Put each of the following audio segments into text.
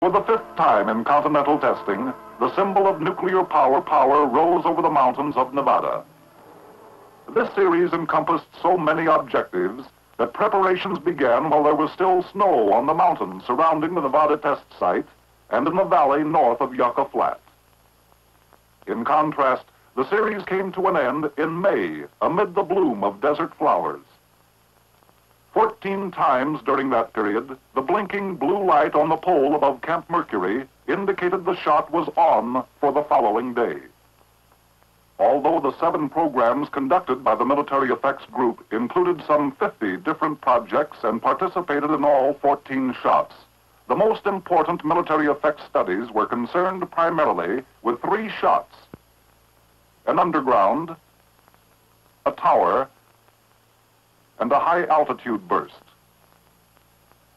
For the fifth time in continental testing, the symbol of nuclear power rose over the mountains of Nevada. This series encompassed so many objectives that preparations began while there was still snow on the mountains surrounding the Nevada test site and in the valley north of Yucca Flat. In contrast, the series came to an end in May amid the bloom of desert flowers. 14 times during that period, the blinking blue light on the pole above Camp Mercury indicated the shot was on for the following day. Although the 7 programs conducted by the Military Effects Group included some 50 different projects and participated in all 14 shots, the most important military effects studies were concerned primarily with 3 shots: an underground, a tower, and a high-altitude burst.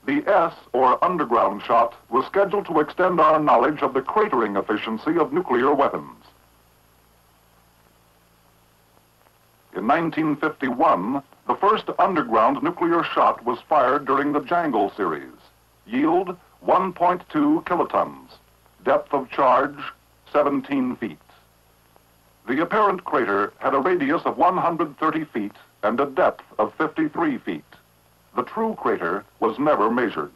The S, or underground shot, was scheduled to extend our knowledge of the cratering efficiency of nuclear weapons. In 1951, the first underground nuclear shot was fired during the Jangle series. Yield, 1.2 kilotons. Depth of charge, 17 feet. The apparent crater had a radius of 130 feet and a depth of 53 feet. The true crater was never measured.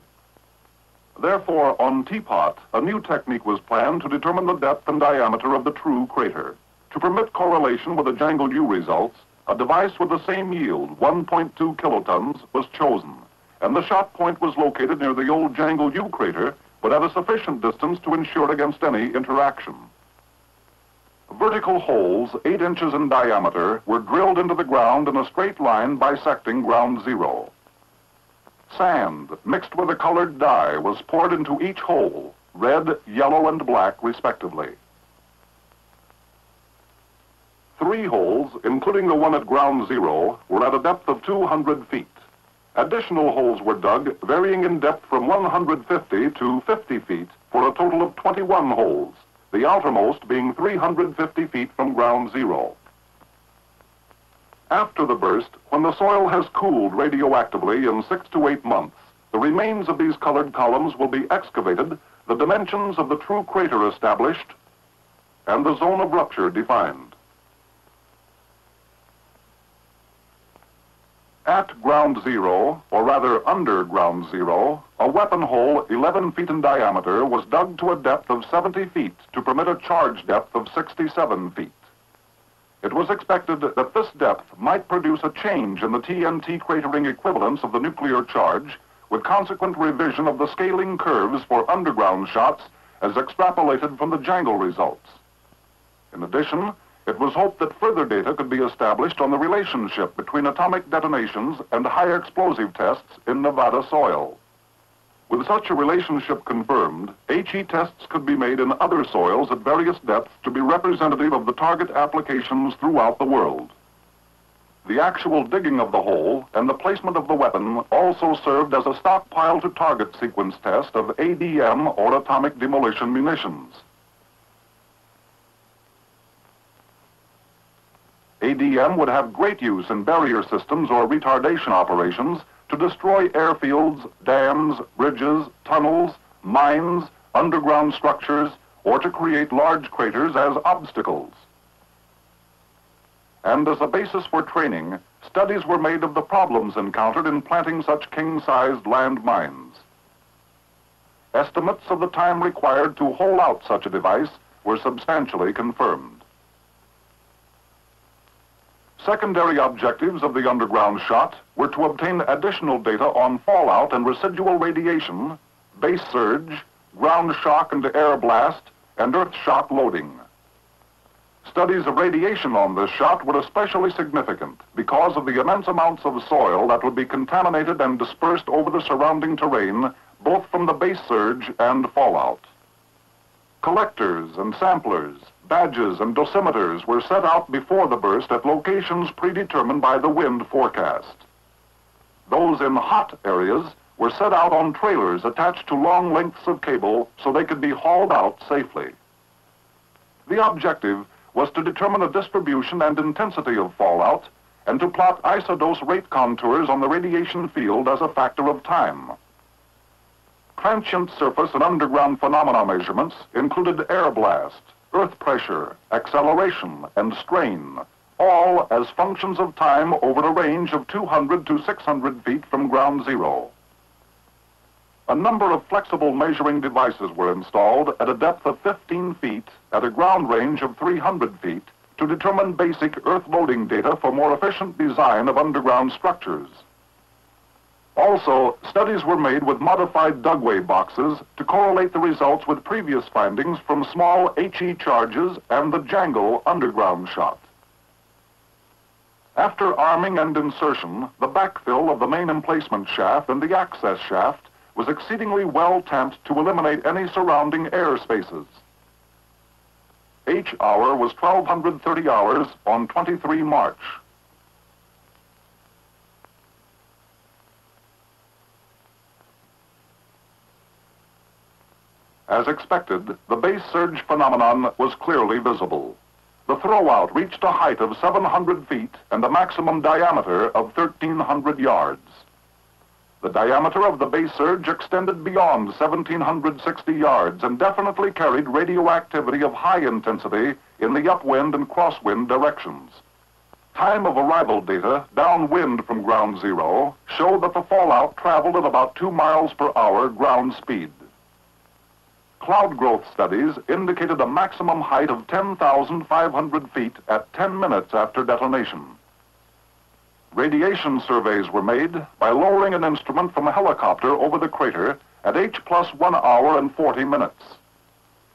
Therefore, on Teapot, a new technique was planned to determine the depth and diameter of the true crater. To permit correlation with the Jangle U results, a device with the same yield, 1.2 kilotons, was chosen, and the shot point was located near the old Jangle U crater, but at a sufficient distance to ensure against any interaction. Vertical holes 8 inches in diameter were drilled into the ground in a straight line bisecting ground zero. Sand mixed with a colored dye was poured into each hole, red, yellow, and black respectively. 3 holes, including the one at ground zero, were at a depth of 200 feet. Additional holes were dug, varying in depth from 150 to 50 feet, for a total of 21 holes, the outermost being 350 feet from ground zero. After the burst, when the soil has cooled radioactively in 6 to 8 months, the remains of these colored columns will be excavated, the dimensions of the true crater established, and the zone of rupture defined. At ground zero, or rather under ground zero, a weapon hole 11 feet in diameter was dug to a depth of 70 feet to permit a charge depth of 67 feet. It was expected that this depth might produce a change in the TNT cratering equivalence of the nuclear charge, with consequent revision of the scaling curves for underground shots as extrapolated from the Jangle results. In addition, it was hoped that further data could be established on the relationship between atomic detonations and high explosive tests in Nevada soil. With such a relationship confirmed, HE tests could be made in other soils at various depths to be representative of the target applications throughout the world. The actual digging of the hole and the placement of the weapon also served as a stockpile to target sequence test of ADM, or atomic demolition munitions. ADM would have great use in barrier systems or retardation operations to destroy airfields, dams, bridges, tunnels, mines, underground structures, or to create large craters as obstacles. And as a basis for training, studies were made of the problems encountered in planting such king-sized land mines. Estimates of the time required to hole out such a device were substantially confirmed. Secondary objectives of the underground shot were to obtain additional data on fallout and residual radiation, base surge, ground shock and air blast, and earth shock loading. Studies of radiation on this shot were especially significant because of the immense amounts of soil that would be contaminated and dispersed over the surrounding terrain, both from the base surge and fallout. Collectors and samplers, badges and dosimeters were set out before the burst at locations predetermined by the wind forecast. Those in hot areas were set out on trailers attached to long lengths of cable so they could be hauled out safely. The objective was to determine the distribution and intensity of fallout and to plot isodose rate contours on the radiation field as a factor of time. Transient surface and underground phenomena measurements included air blast, earth pressure, acceleration, and strain, all as functions of time over a range of 200 to 600 feet from ground zero. A number of flexible measuring devices were installed at a depth of 15 feet at a ground range of 300 feet to determine basic earth loading data for more efficient design of underground structures. Also, studies were made with modified dugway boxes to correlate the results with previous findings from small HE charges and the Jangle underground shot. After arming and insertion, the backfill of the main emplacement shaft and the access shaft was exceedingly well tamped to eliminate any surrounding air spaces. H hour was 1230 hours on 23 March. As expected, the base surge phenomenon was clearly visible. The throwout reached a height of 700 feet and a maximum diameter of 1,300 yards. The diameter of the base surge extended beyond 1,760 yards and definitely carried radioactivity of high intensity in the upwind and crosswind directions. Time of arrival data downwind from ground zero showed that the fallout traveled at about 2 miles per hour ground speed. Cloud growth studies indicated a maximum height of 10,500 feet at 10 minutes after detonation. Radiation surveys were made by lowering an instrument from a helicopter over the crater at H plus 1 hour and 40 minutes.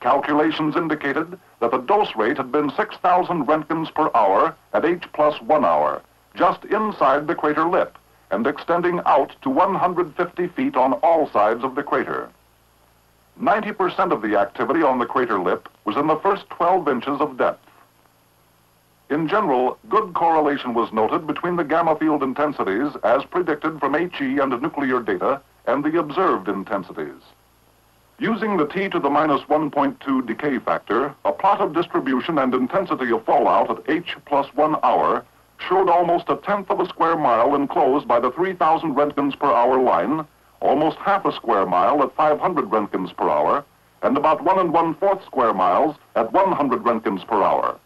Calculations indicated that the dose rate had been 6,000 Roentgens per hour at H plus 1 hour, just inside the crater lip and extending out to 150 feet on all sides of the crater. 90% of the activity on the crater lip was in the first 12 inches of depth. In general, good correlation was noted between the gamma field intensities as predicted from HE and nuclear data and the observed intensities. Using the T to the minus 1.2 decay factor, a plot of distribution and intensity of fallout at H plus 1 hour showed almost 1/10 of a square mile enclosed by the 3,000 Roentgens per hour line, almost half a square mile at 500 Roentgens per hour, and about 1 1/4 square miles at 100 Roentgens per hour.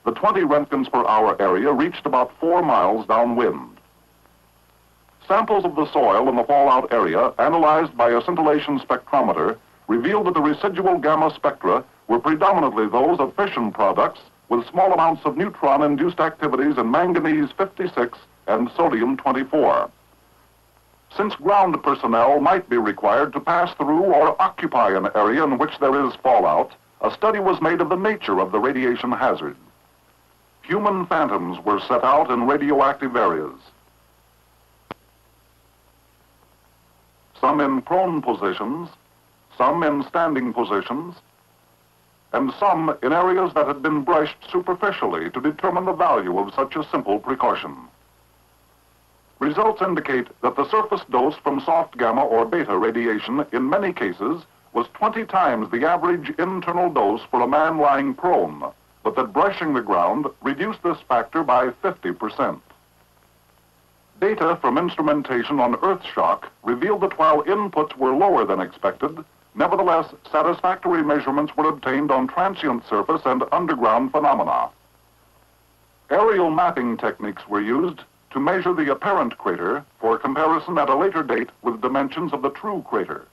The 20 Roentgens per hour area reached about 4 miles downwind. Samples of the soil in the fallout area, analyzed by a scintillation spectrometer, revealed that the residual gamma spectra were predominantly those of fission products with small amounts of neutron-induced activities in manganese 56 and sodium 24. Since ground personnel might be required to pass through or occupy an area in which there is fallout, a study was made of the nature of the radiation hazard. Human phantoms were set out in radioactive areas. Some in prone positions, some in standing positions, and some in areas that had been brushed superficially to determine the value of such a simple precaution. Results indicate that the surface dose from soft gamma or beta radiation in many cases was 20 times the average internal dose for a man lying prone, but that brushing the ground reduced this factor by 50%. Data from instrumentation on earth shock revealed that while inputs were lower than expected, nevertheless satisfactory measurements were obtained on transient surface and underground phenomena. Aerial mapping techniques were used to measure the apparent crater for comparison at a later date with dimensions of the true crater.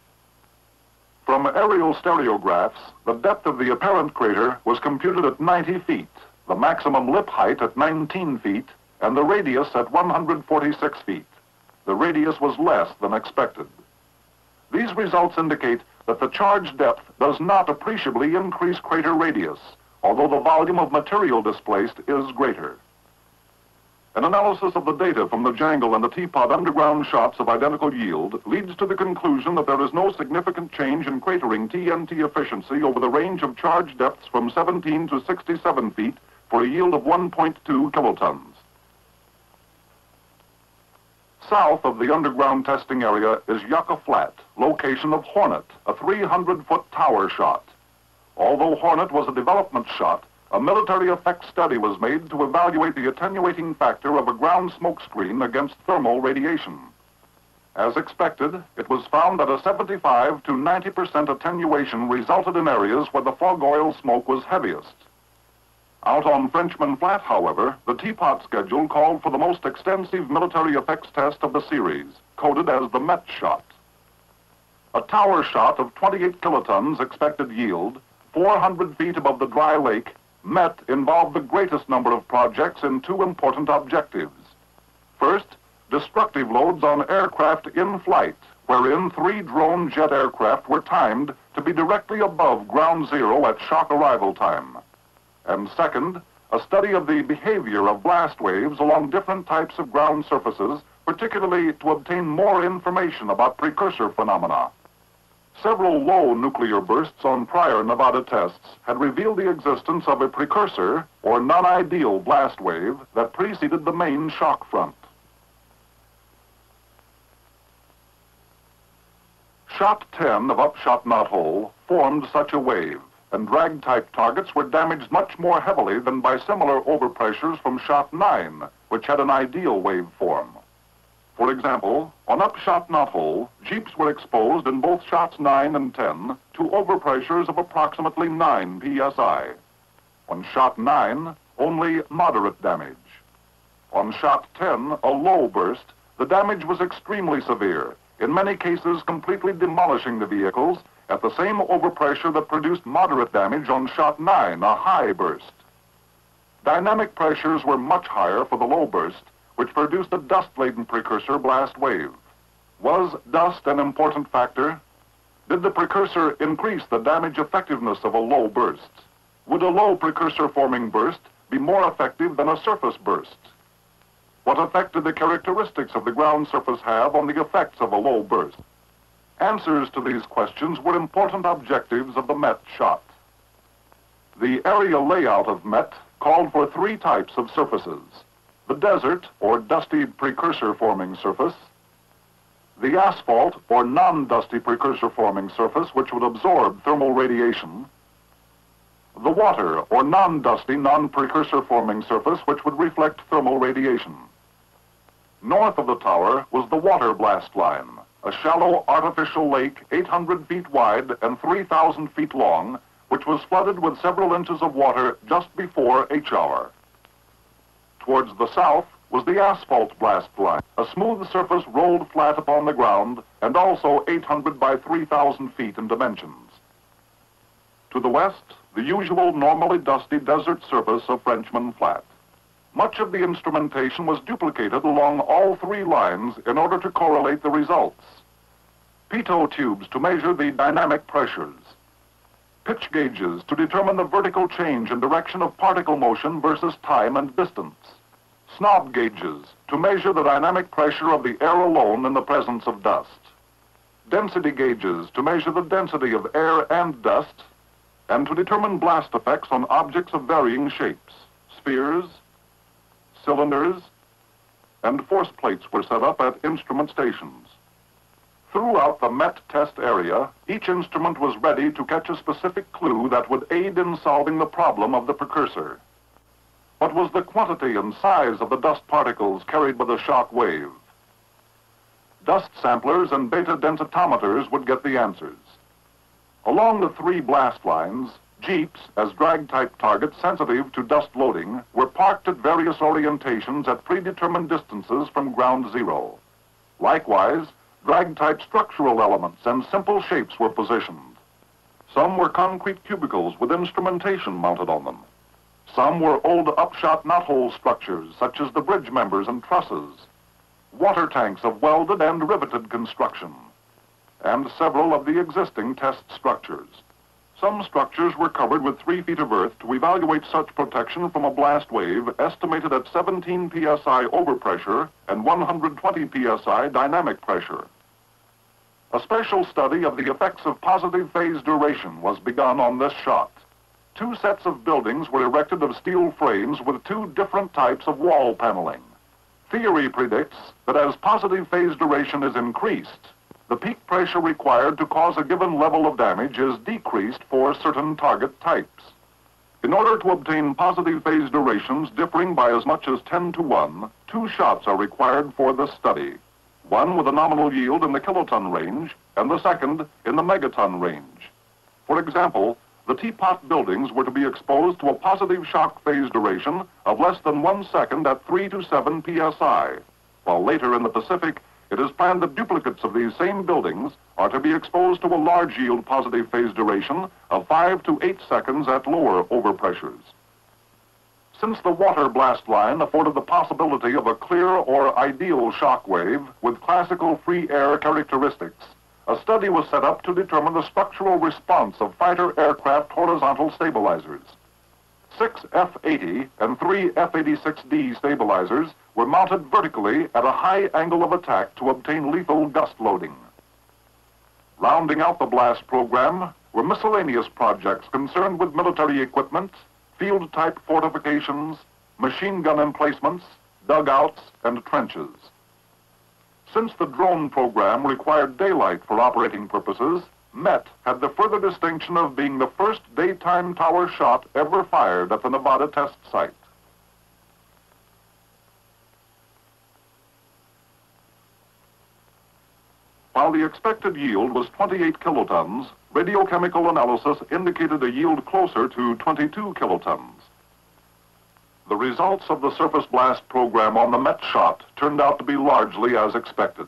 From aerial stereographs, the depth of the apparent crater was computed at 90 feet, the maximum lip height at 19 feet, and the radius at 146 feet. The radius was less than expected. These results indicate that the charge depth does not appreciably increase crater radius, although the volume of material displaced is greater. An analysis of the data from the Jangle and the Teapot underground shots of identical yield leads to the conclusion that there is no significant change in cratering TNT efficiency over the range of charge depths from 17 to 67 feet for a yield of 1.2 kilotons. South of the underground testing area is Yucca Flat, location of Hornet, a 300-foot tower shot. Although Hornet was a development shot, a military effect study was made to evaluate the attenuating factor of a ground smoke screen against thermal radiation. As expected, it was found that a 75 to 90% attenuation resulted in areas where the fog oil smoke was heaviest. Out on Frenchman Flat, however, the teapot schedule called for the most extensive military effects test of the series, coded as the Met shot. A tower shot of 28 kilotons expected yield, 400 feet above the dry lake, Met involved the greatest number of projects in two important objectives. First, destructive loads on aircraft in flight, wherein 3 drone jet aircraft were timed to be directly above ground zero at shock arrival time. And second, a study of the behavior of blast waves along different types of ground surfaces, particularly to obtain more information about precursor phenomena. Several low nuclear bursts on prior Nevada tests had revealed the existence of a precursor or non-ideal blast wave that preceded the main shock front. Shot 10 of Upshot Knothole formed such a wave, and drag-type targets were damaged much more heavily than by similar overpressures from Shot 9, which had an ideal wave form. For example, on Upshot Knothole, jeeps were exposed in both Shots 9 and 10 to overpressures of approximately 9 psi. On Shot 9, only moderate damage. On Shot 10, a low burst, the damage was extremely severe, in many cases completely demolishing the vehicles at the same overpressure that produced moderate damage on Shot 9, a high burst. Dynamic pressures were much higher for the low burst, which produced a dust-laden precursor blast wave. Was dust an important factor? Did the precursor increase the damage effectiveness of a low burst? Would a low precursor-forming burst be more effective than a surface burst? What effect did the characteristics of the ground surface have on the effects of a low burst? Answers to these questions were important objectives of the Met shot. The area layout of Met called for 3 types of surfaces: the desert, or dusty precursor-forming surface, the asphalt, or non-dusty precursor-forming surface, which would absorb thermal radiation, the water, or non-dusty, non-precursor-forming surface, which would reflect thermal radiation. North of the tower was the water blast line, a shallow artificial lake 800 feet wide and 3,000 feet long, which was flooded with several inches of water just before H hour. Towards the south was the asphalt blast line, a smooth surface rolled flat upon the ground and also 800 by 3,000 feet in dimensions. To the west, the usual normally dusty desert surface of Frenchman Flat. Much of the instrumentation was duplicated along all 3 lines in order to correlate the results. Pitot tubes to measure the dynamic pressures. Pitch gauges to determine the vertical change in direction of particle motion versus time and distance. Snob gauges to measure the dynamic pressure of the air alone in the presence of dust. Density gauges to measure the density of air and dust, and to determine blast effects on objects of varying shapes. Spheres, cylinders, and force plates were set up at instrument stations. Throughout the Met test area, each instrument was ready to catch a specific clue that would aid in solving the problem of the precursor. What was the quantity and size of the dust particles carried by the shock wave? Dust samplers and beta densitometers would get the answers. Along the 3 blast lines, jeeps, as drag-type targets sensitive to dust loading, were parked at various orientations at predetermined distances from ground zero. Likewise, drag-type structural elements and simple shapes were positioned. Some were concrete cubicles with instrumentation mounted on them. Some were old Upshot Knothole structures, such as the bridge members and trusses, water tanks of welded and riveted construction, and several of the existing test structures. Some structures were covered with 3 feet of earth to evaluate such protection from a blast wave estimated at 17 psi overpressure and 120 psi dynamic pressure. A special study of the effects of positive phase duration was begun on this shot. 2 sets of buildings were erected of steel frames with 2 different types of wall paneling. Theory predicts that as positive phase duration is increased, the peak pressure required to cause a given level of damage is decreased for certain target types. In order to obtain positive phase durations differing by as much as 10 to 1, 2 shots are required for the study. one with a nominal yield in the kiloton range and the second in the megaton range. For example, the teapot buildings were to be exposed to a positive shock phase duration of less than 1 second at 3 to 7 psi, while later in the Pacific, it is planned that duplicates of these same buildings are to be exposed to a large yield positive phase duration of 5 to 8 seconds at lower overpressures. Since the water blast line afforded the possibility of a clear or ideal shock wave with classical free air characteristics, a study was set up to determine the structural response of fighter aircraft horizontal stabilizers. 6 F-80 and 3 F-86D stabilizers were mounted vertically at a high angle of attack to obtain lethal gust loading. Rounding out the blast program were miscellaneous projects concerned with military equipment, field-type fortifications, machine gun emplacements, dugouts, and trenches. Since the drone program required daylight for operating purposes, Met had the further distinction of being the first daytime tower shot ever fired at the Nevada test site. While the expected yield was 28 kilotons, radiochemical analysis indicated a yield closer to 22 kilotons. The results of the surface blast program on the Met shot turned out to be largely as expected.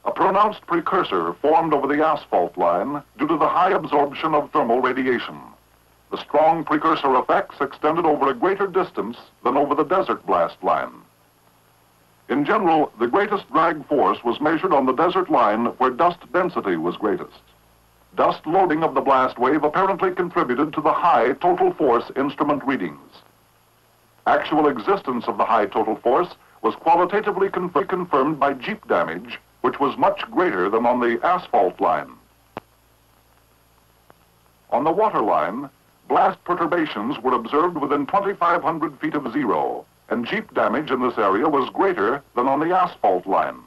A pronounced precursor formed over the asphalt line due to the high absorption of thermal radiation. The strong precursor effects extended over a greater distance than over the desert blast line. In general, the greatest drag force was measured on the desert line where dust density was greatest. Dust loading of the blast wave apparently contributed to the high total force instrument readings. Actual existence of the high total force was qualitatively confirmed by jeep damage, which was much greater than on the asphalt line. On the water line, blast perturbations were observed within 2,500 feet of zero, and jeep damage in this area was greater than on the asphalt line.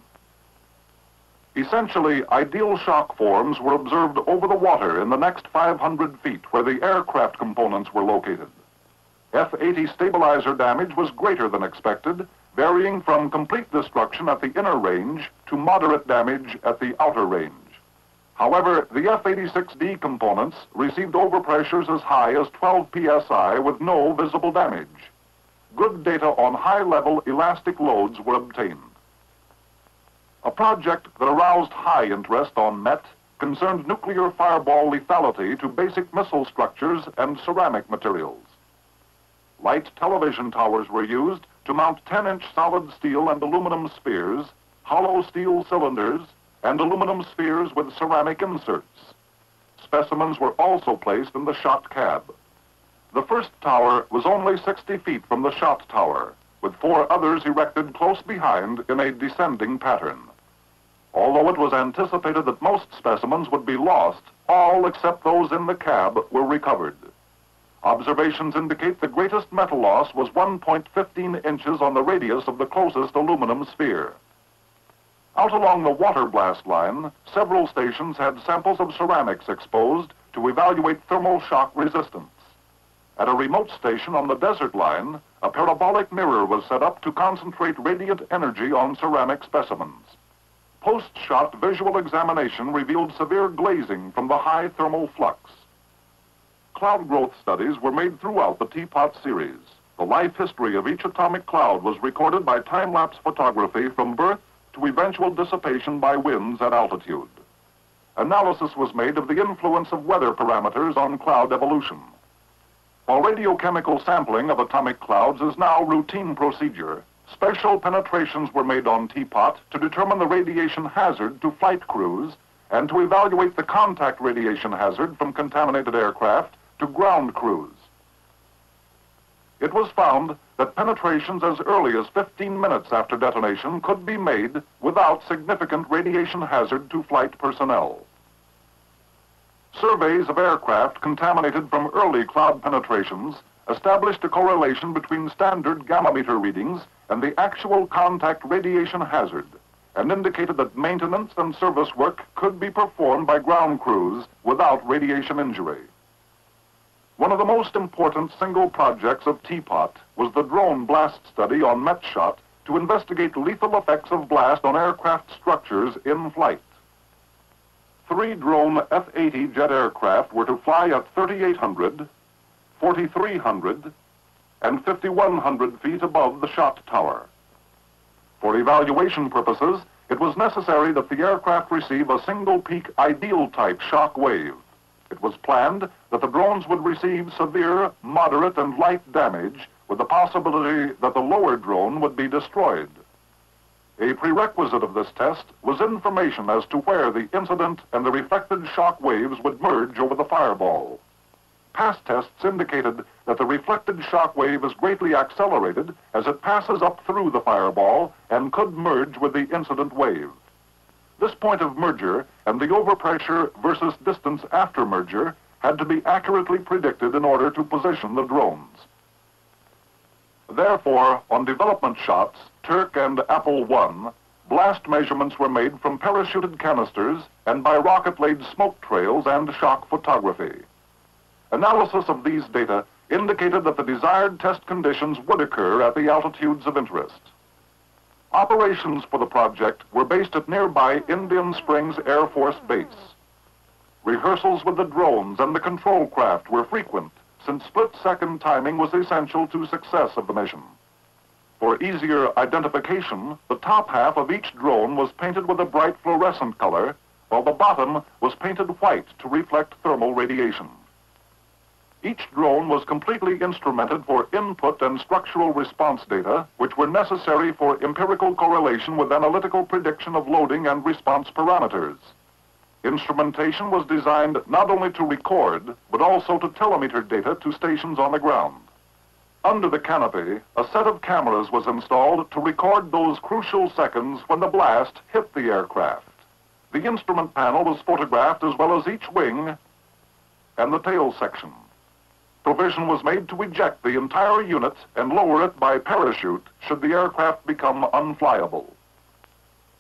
Essentially, ideal shock forms were observed over the water in the next 500 feet where the aircraft components were located. F-80 stabilizer damage was greater than expected, varying from complete destruction at the inner range to moderate damage at the outer range. However, the F-86D components received overpressures as high as 12 psi with no visible damage. Good data on high-level elastic loads were obtained. A project that aroused high interest on Met concerned nuclear fireball lethality to basic missile structures and ceramic materials. Light television towers were used to mount 10-inch solid steel and aluminum spheres, hollow steel cylinders, and aluminum spheres with ceramic inserts. Specimens were also placed in the shot cab. The first tower was only 60 feet from the shot tower, with 4 others erected close behind in a descending pattern. Although it was anticipated that most specimens would be lost, all except those in the cab were recovered. Observations indicate the greatest metal loss was 1.15 inches on the radius of the closest aluminum sphere. Out along the water blast line, several stations had samples of ceramics exposed to evaluate thermal shock resistance. At a remote station on the desert line, a parabolic mirror was set up to concentrate radiant energy on ceramic specimens. Post-shot visual examination revealed severe glazing from the high thermal flux. Cloud growth studies were made throughout the Teapot series. The life history of each atomic cloud was recorded by time-lapse photography from birth to eventual dissipation by winds at altitude. Analysis was made of the influence of weather parameters on cloud evolution. While radiochemical sampling of atomic clouds is now routine procedure, special penetrations were made on Teapot to determine the radiation hazard to flight crews and to evaluate the contact radiation hazard from contaminated aircraft to ground crews. It was found that penetrations as early as 15 minutes after detonation could be made without significant radiation hazard to flight personnel. Surveys of aircraft contaminated from early cloud penetrations established a correlation between standard gamma meter readings and the actual contact radiation hazard, and indicated that maintenance and service work could be performed by ground crews without radiation injury. One of the most important single projects of Teapot was the drone blast study on Met shot to investigate lethal effects of blast on aircraft structures in flight. 3 drone F-80 jet aircraft were to fly at 3,800, 4,300, and 5,100 feet above the shot tower. For evaluation purposes, it was necessary that the aircraft receive a single-peak ideal type shock wave. It was planned that the drones would receive severe, moderate, and light damage, with the possibility that the lower drone would be destroyed. A prerequisite of this test was information as to where the incident and the reflected shock waves would merge over the fireball. Past tests indicated that the reflected shock wave is greatly accelerated as it passes up through the fireball and could merge with the incident wave. This point of merger and the overpressure versus distance after merger had to be accurately predicted in order to position the drones. Therefore, on development shots, Turk and Apple I, blast measurements were made from parachuted canisters and by rocket-laid smoke trails and shock photography. Analysis of these data indicated that the desired test conditions would occur at the altitudes of interest. Operations for the project were based at nearby Indian Springs Air Force Base. Rehearsals with the drones and the control craft were frequent, since split-second timing was essential to success of the mission. For easier identification, the top half of each drone was painted with a bright fluorescent color, while the bottom was painted white to reflect thermal radiation. Each drone was completely instrumented for input and structural response data, which were necessary for empirical correlation with analytical prediction of loading and response parameters. Instrumentation was designed not only to record, but also to telemeter data to stations on the ground. Under the canopy, a set of cameras was installed to record those crucial seconds when the blast hit the aircraft. The instrument panel was photographed as well as each wing and the tail section. Provision was made to eject the entire unit and lower it by parachute should the aircraft become unflyable.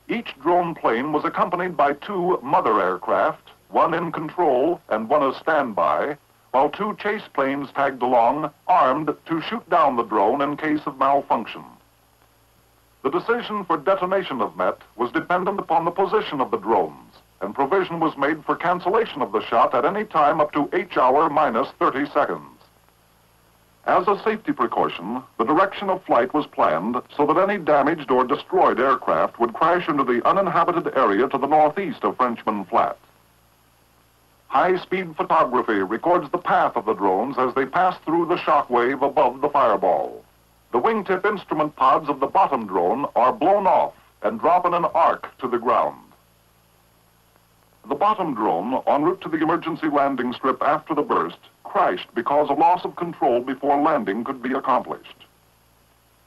Each drone plane was accompanied by 2 mother aircraft, one in control and one as standby, while 2 chase planes tagged along, armed to shoot down the drone in case of malfunction. The decision for detonation of MET was dependent upon the position of the drones, and provision was made for cancellation of the shot at any time up to H-hour minus 30 seconds. As a safety precaution, the direction of flight was planned so that any damaged or destroyed aircraft would crash into the uninhabited area to the northeast of Frenchman Flat. High-speed photography records the path of the drones as they pass through the shock wave above the fireball. The wingtip instrument pods of the bottom drone are blown off and drop in an arc to the ground. The bottom drone, en route to the emergency landing strip after the burst, crashed because of loss of control before landing could be accomplished.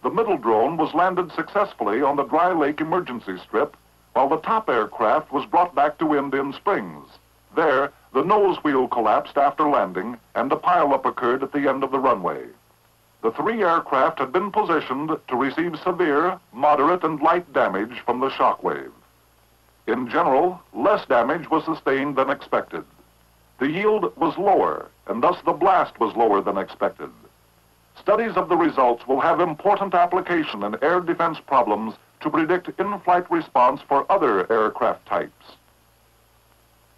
The middle drone was landed successfully on the Dry Lake emergency strip, while the top aircraft was brought back to Indian Springs. There, the nose wheel collapsed after landing, and a pileup occurred at the end of the runway. The 3 aircraft had been positioned to receive severe, moderate, and light damage from the shock wave. In general, less damage was sustained than expected. The yield was lower, and thus the blast was lower than expected. Studies of the results will have important application in air defense problems to predict in-flight response for other aircraft types.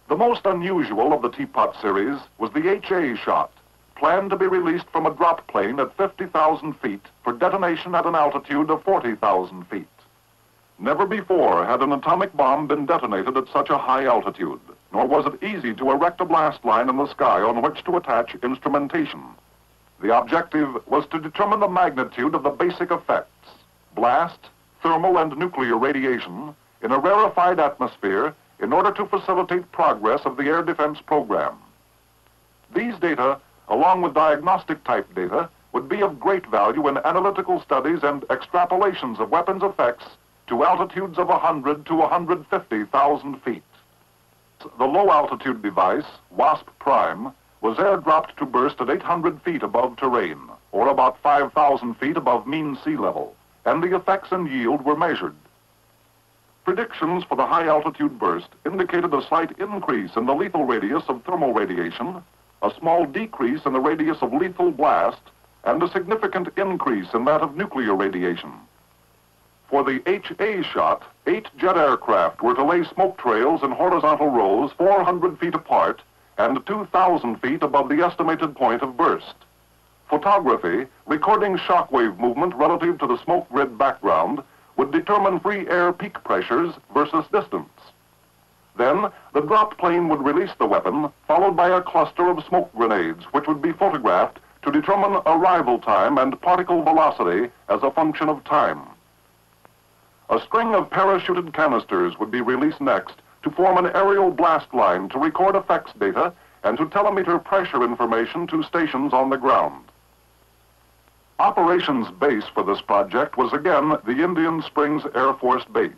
The most unusual of the Teapot series was the HA shot, planned to be released from a drop plane at 50,000 feet for detonation at an altitude of 40,000 feet. Never before had an atomic bomb been detonated at such a high altitude, nor was it easy to erect a blast line in the sky on which to attach instrumentation. The objective was to determine the magnitude of the basic effects, blast, thermal, and nuclear radiation, in a rarefied atmosphere in order to facilitate progress of the air defense program. These data, along with diagnostic type data, would be of great value in analytical studies and extrapolations of weapons effects to altitudes of 100 to 150,000 feet. The low-altitude device, WASP Prime, was airdropped to burst at 800 feet above terrain, or about 5,000 feet above mean sea level, and the effects and yield were measured. Predictions for the high-altitude burst indicated a slight increase in the lethal radius of thermal radiation, a small decrease in the radius of lethal blast, and a significant increase in that of nuclear radiation. For the HA shot, 8 jet aircraft were to lay smoke trails in horizontal rows 400 feet apart and 2,000 feet above the estimated point of burst. Photography, recording shockwave movement relative to the smoke grid background, would determine free air peak pressures versus distance. Then, the dropped plane would release the weapon, followed by a cluster of smoke grenades, which would be photographed to determine arrival time and particle velocity as a function of time. A string of parachuted canisters would be released next to form an aerial blast line to record effects data and to telemeter pressure information to stations on the ground. Operations base for this project was again the Indian Springs Air Force Base.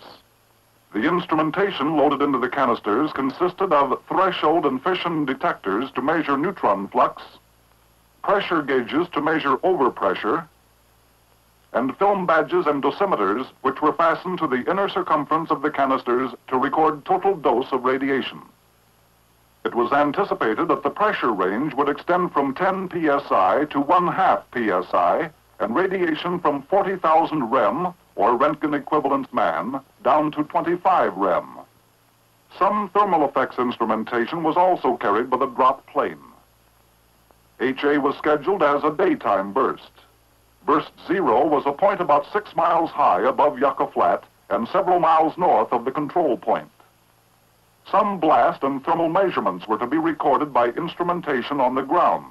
The instrumentation loaded into the canisters consisted of threshold and fission detectors to measure neutron flux, pressure gauges to measure overpressure, and film badges and dosimeters which were fastened to the inner circumference of the canisters to record total dose of radiation. It was anticipated that the pressure range would extend from 10 psi to 1/2 psi and radiation from 40,000 rem, or Röntgen equivalent man, down to 25 rem. Some thermal effects instrumentation was also carried by the drop plane. HA was scheduled as a daytime burst. Burst 0 was a point about 6 miles high above Yucca Flat and several miles north of the control point. Some blast and thermal measurements were to be recorded by instrumentation on the ground.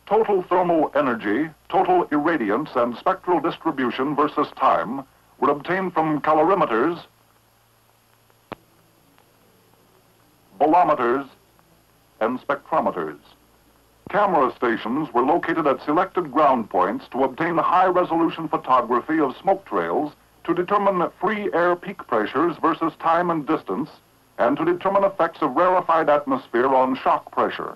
Total thermal energy, total irradiance, and spectral distribution versus time were obtained from calorimeters, bolometers, and spectrometers. Camera stations were located at selected ground points to obtain high-resolution photography of smoke trails to determine free air peak pressures versus time and distance, and to determine effects of rarefied atmosphere on shock pressure.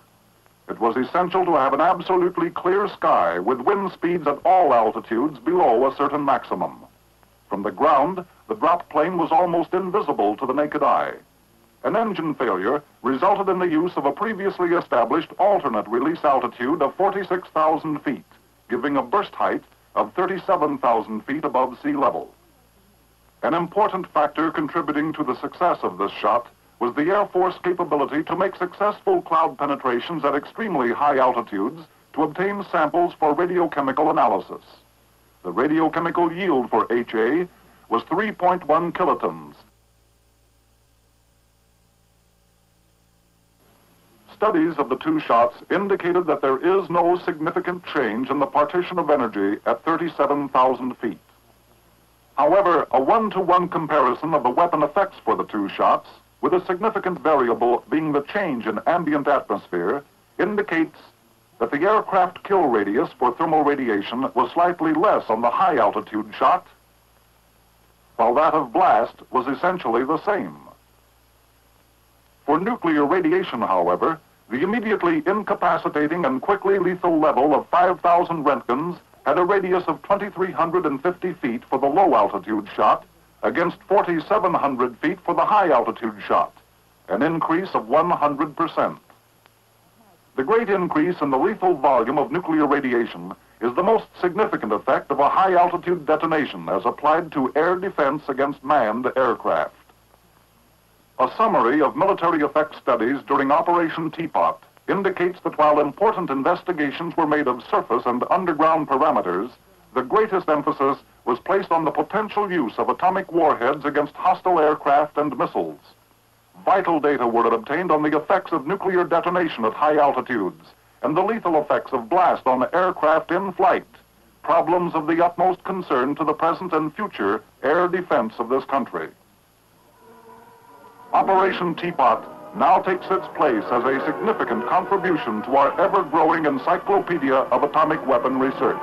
It was essential to have an absolutely clear sky with wind speeds at all altitudes below a certain maximum. From the ground, the drop plane was almost invisible to the naked eye. An engine failure resulted in the use of a previously established alternate release altitude of 46,000 feet, giving a burst height of 37,000 feet above sea level. An important factor contributing to the success of this shot was the Air Force capability to make successful cloud penetrations at extremely high altitudes to obtain samples for radiochemical analysis. The radiochemical yield for HA was 3.1 kilotons. Studies of the two shots indicated that there is no significant change in the partition of energy at 37,000 feet. However, a one-to-one comparison of the weapon effects for the two shots, with a significant variable being the change in ambient atmosphere, indicates that the aircraft kill radius for thermal radiation was slightly less on the high-altitude shot, while that of blast was essentially the same. For nuclear radiation, however, the immediately incapacitating and quickly lethal level of 5,000 Röntgens had a radius of 2,350 feet for the low-altitude shot against 4,700 feet for the high-altitude shot, an increase of 100%. The great increase in the lethal volume of nuclear radiation is the most significant effect of a high-altitude detonation as applied to air defense against manned aircraft. A summary of military effects studies during Operation Teapot indicates that while important investigations were made of surface and underground parameters, the greatest emphasis was placed on the potential use of atomic warheads against hostile aircraft and missiles. Vital data were obtained on the effects of nuclear detonation at high altitudes and the lethal effects of blast on aircraft in flight, problems of the utmost concern to the present and future air defense of this country. Operation Teapot now takes its place as a significant contribution to our ever-growing encyclopedia of atomic weapon research.